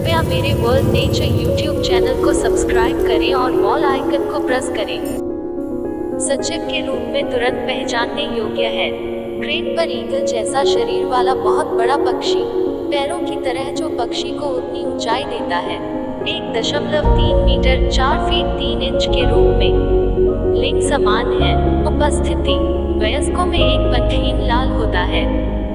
कृपया मेरे world nature YouTube channel को सब्सक्राइब करें और बेल आइकन को प्रेस करें। सचिव के रूप में तुरंत पहचानने योग्य है। क्रेन पर ईगल जैसा शरीर वाला बहुत बड़ा पक्षी, पैरों की तरह जो पक्षी को उतनी ऊंचाई देता है। 1.3 मीटर 4 फीट 3 इंच के रूप में। लिंग समान है। उपस्थिति वयस्कों में एक पंखहीन लाल होता है,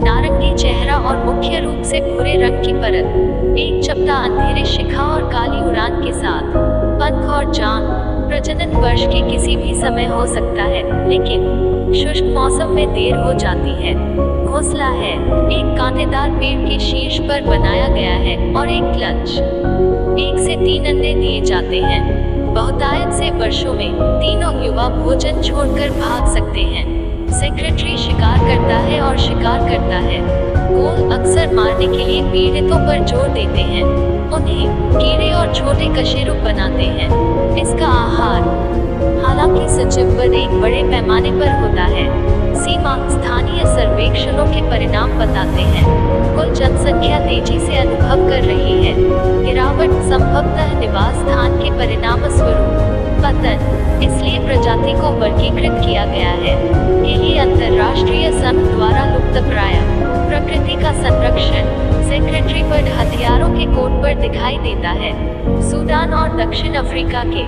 नारंगी चेहरा और मुख्य रूप से भूरे रंग की परत, एक चपटा अंधेरे शिखा और काली उड़ान के साथ। पंख और जांघ प्रजनन वर्ष के किसी भी समय हो सकता है, लेकिन शुष्क मौसम में देर हो जाती है। घोंसला है, एक कांटेदार पेड़ के शीर्ष पर बनाया गया है और एक क्लच। 1 से 3 अंडे दिए जाते हैं। बहुतायत से वर्षों में तीनों युवा भोजन छोड़कर भाग सकते हैं। सेक्रेटरी शिकार करता है और शिकार करता है। गोल अक्सर मारने के लिए पीड़ितों पर जोर देते हैं, उन्हें कीड़े और छोटे कशेरुक बनाते हैं। इसका आहार हालांकि सचिव पर एक बड़े पैमाने पर होता है। सीमा स्थानीय सर्वेक्षणों के परिणाम बताते हैं। कुल जनसंख्या तेजी से अनुभव कर रही है। गिरावट संभवतः निवास स्थान के परिणाम स्वरूप पतन, इसलिए प्रजाति को वर्गीकृत किया गया है। के लिए अंतर्राष्ट्रीय संघ द्वारा लुप्तप्राय प्रकृति का संरक्षण। सेक्रेटरीबर्ड हथियारों के कोट पर दिखाई देता है। सूडान और दक्षिण अफ्रीका के